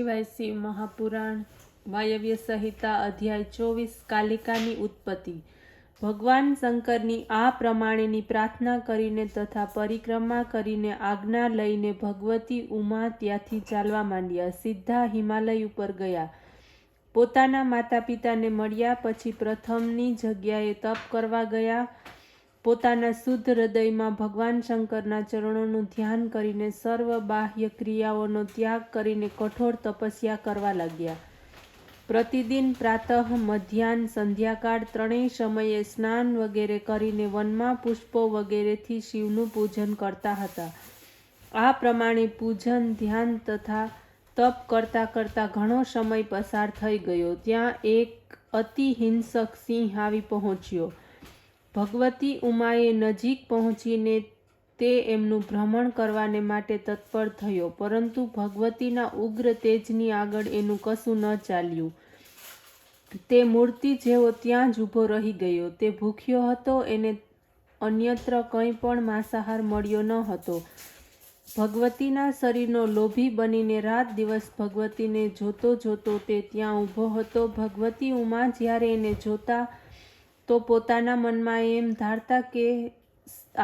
શિવ મહાપુરાણ વાયવ્ય સંહિતા અધ્યાય 24 કાલિકાની ઉત્પત્તિ। ભગવાન શંકરની આ પ્રમાણેની પ્રાર્થના કરીને તથા પરિક્રમા કરીને આજ્ઞા લઈને ભગવતી ઉમા ત્યાંથી ચાલવા માંડ્યા। સીધા હિમાલય ઉપર ગયા। પોતાના માતા પિતાને મળ્યા પછી પ્રથમની જગ્યાએ તપ કરવા ગયા। પોતાના શુદ્ધ હૃદયમાં ભગવાન શંકરના ચરણોનું ધ્યાન કરીને સર્વ બાહ્ય ક્રિયાઓનો ત્યાગ કરીને કઠોર તપસ્યા કરવા લાગ્યા। પ્રતિદિન પ્રાતઃ મધ્યાહ્ન સંધ્યાકાળ ત્રણેય સમયે સ્નાન વગેરે કરીને વનમાં પુષ્પો વગેરેથી શિવનું પૂજન કરતા હતા। આ પ્રમાણે પૂજન ધ્યાન તથા તપ કરતાં કરતાં ઘણો સમય પસાર થઈ ગયો। ત્યાં એક અતિ હિંસક સિંહ આવી પહોંચ્યો। ભગવતી ઉમાએ નજીક પહોંચીને તે એમનું ભ્રમણ કરવાને માટે તત્પર થયો, પરંતુ ભગવતીના ઉગ્ર તેજની આગળ એનું કશું ન ચાલ્યું। તે મૂર્તિ જેવો ત્યાં જ ઊભો રહી ગયો। તે ભૂખ્યો હતો, એને અન્યત્ર કંઈ પણ માંસાહાર મળ્યો ન હતો। ભગવતીના શરીરનો લોભી બનીને રાત દિવસ ભગવતીને જોતો જોતો તે ત્યાં ઊભો હતો। ભગવતી ઉમા જ્યારે એને જોતા તો પોતાના મનમાં એમ ધારતા કે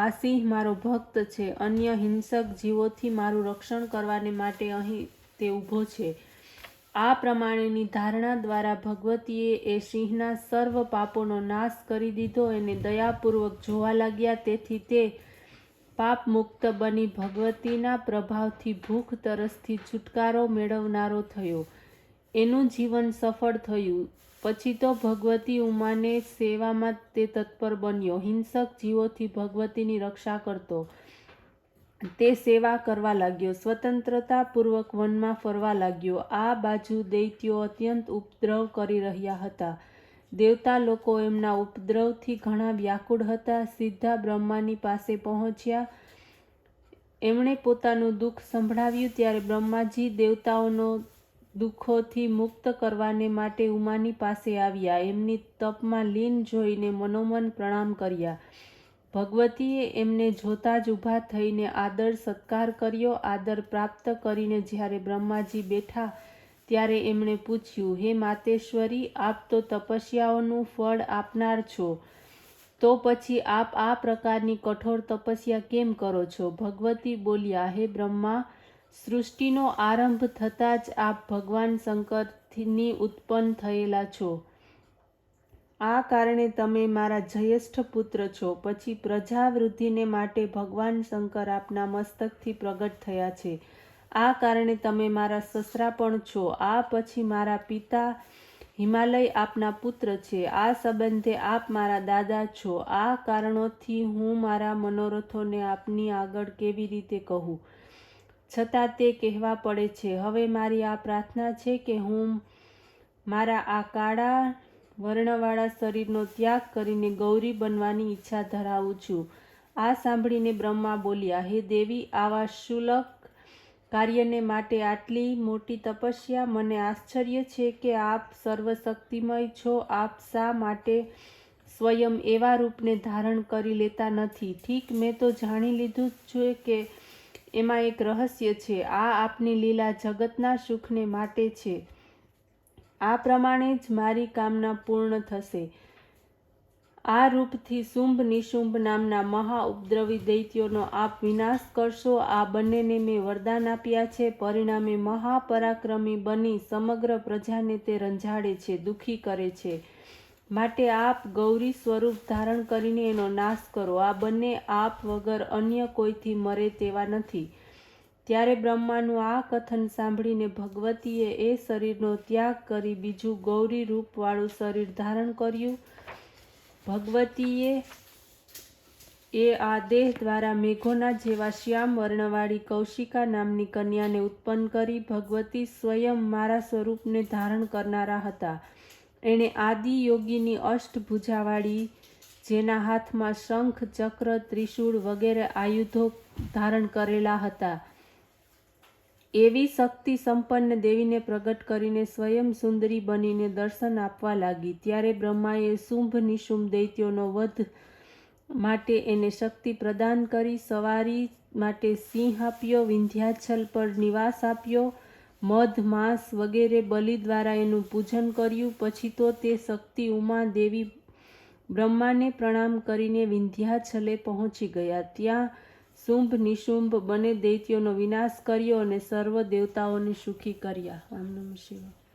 આ સિંહ મારો ભક્ત છે, અન્ય હિંસક જીવોથી મારું રક્ષણ કરવાને માટે અહીં તે ઊભો છે। આ પ્રમાણેની ધારણા દ્વારા ભગવતીએ એ સિંહના સર્વ પાપોનો નાશ કરી દીધો। એને દયાપૂર્વક જોવા લાગ્યા, તેથી તે પાપ મુક્ત બની ભગવતીના પ્રભાવથી ભૂખ તરસથી છુટકારો મેળવનારો થયો। એનું જીવન સફળ થયું। પછી તો ભગવતી ઉમાને સેવામાં તે તત્પર બન્યો। હિંસક જીવોથી ભગવતીની રક્ષા કરતો તે સેવા કરવા લાગ્યો। સ્વતંત્રતાપૂર્વક વનમાં ફરવા લાગ્યો। આ બાજુ દૈત્યો અત્યંત ઉપદ્રવ કરી રહ્યા હતા। દેવતા લોકો એમના ઉપદ્રવથી ઘણા વ્યાકુળ હતા। સીધા બ્રહ્માની પાસે પહોંચ્યા। એમણે પોતાનું દુઃખ સંભળાવ્યું ત્યારે બ્રહ્માજી દેવતાઓનો દુઃખોથી મુક્ત કરવાને માટે ઉમાની પાસે આવ્યા। એમની તપમાં લીન જોઈને મનોમન પ્રણામ કર્યા। ભગવતીએ એમને જોતા જ ઊભા થઈને આદર સત્કાર કર્યો। આદર પ્રાપ્ત કરીને જ્યારે બ્રહ્માજી બેઠા ત્યારે એમણે પૂછ્યું, હે માતેશ્વરી, આપ તો તપસ્યાઓનું ફળ આપનાર છો, તો પછી આપ આ પ્રકારની કઠોર તપસ્યા કેમ કરો છો? ભગવતી બોલ્યા, હે બ્રહ્મા, સૃષ્ટિનો આરંભ થતાં જ આપ ભગવાન શંકરની ઉત્પન્ન થયેલા છો। આ કારણે તમે મારા જ્યેષ્ઠ પુત્ર છો। પછી પ્રજાવૃદ્ધિને માટે ભગવાન શંકર આપના મસ્તકથી પ્રગટ થયા છે। આ કારણે તમે મારા સસરા પણ છો। આ પછી મારા પિતા હિમાલય આપના પુત્ર છે। આ સંબંધે આપ મારા દાદા છો। આ કારણોથી હું મારા મનોરથોને આપની આગળ કેવી રીતે કહું, છતાં તે કહેવા પડે છે। હવે મારી આ પ્રાર્થના છે કે હું મારા આ કાળા વર્ણવાળા શરીરનો ત્યાગ કરીને ગૌરી બનવાની ઈચ્છા ધરાવું છું। આ સાંભળીને બ્રહ્મા બોલ્યા, હે દેવી, આવા શુલ્ક કાર્યને માટે આટલી મોટી તપસ્યા? મને આશ્ચર્ય છે કે આપ સર્વશક્તિમય છો। આપ શા માટે સ્વયં એવા રૂપને ધારણ કરી લેતા નથી? ઠીક, મેં તો જાણી લીધું છે કે એમાં એક રહસ્ય છે। આ આપની લીલા જગતના સુખને માટે છે। આ પ્રમાણે જ મારી કામના પૂર્ણ થશે। આ રૂપથી શુંભ નિશુંભ નામના મહા ઉપદ્રવી દૈત્યોનો આપ વિનાશ કરશો। આ બંનેને મેં વરદાન આપ્યા છે। પરિણામે મહાપરાક્રમી બની સમગ્ર પ્રજાને તે રંજાડે છે, દુઃખી કરે છે। માટે આપ ગૌરી સ્વરૂપ ધારણ કરીને એનો નાશ કરો। આ બંને આપ વગર અન્ય કોઈથી મરે તેવા નથી। ત્યારે બ્રહ્માનું આ કથન સાંભળીને ભગવતીએ એ શરીરનો ત્યાગ કરી બીજું ગૌરી રૂપવાળું શરીર ધારણ કર્યું। ભગવતીએ આ દેહ દ્વારા મેઘોના જેવા શ્યામ વર્ણવાળી કૌશિકા નામની કન્યાને ઉત્પન્ન કરી। ભગવતી સ્વયં મારા સ્વરૂપને ધારણ કરનારા હતા। એણે આદિ યોગીની અષ્ટભુજાવાળી, જેના હાથમાં શંખ, ચક્ર, ત્રિશૂળ વગેરે આયુધો ધારણ કરેલા હતા, એવી શક્તિ સંપન્ન દેવીને પ્રગટ કરીને સ્વયં સુંદરી બનીને દર્શન આપવા લાગી। ત્યારે બ્રહ્માએ શુંભ નિશુંભ દૈત્યોનો વધ માટે એને શક્તિ પ્રદાન કરી। સવારી માટે સિંહ આપ્યો, વિંધ્યાચલ પર નિવાસ આપ્યો, મધ માંસ વગેરે બલિ દ્વારા એનું પૂજન કર્યું. પછી તો તે શક્તિ ઉમા દેવી બ્રહ્માને પ્રણામ કરીને વિંધ્યાચલે પહોંચી ગયા. ત્યાં શુંભ નિશુંભ બંને દૈત્યોનો વિનાશ કર્યો અને સર્વ દેવતાઓને સુખી કર્યા. ઓમ નમઃ શિવાય.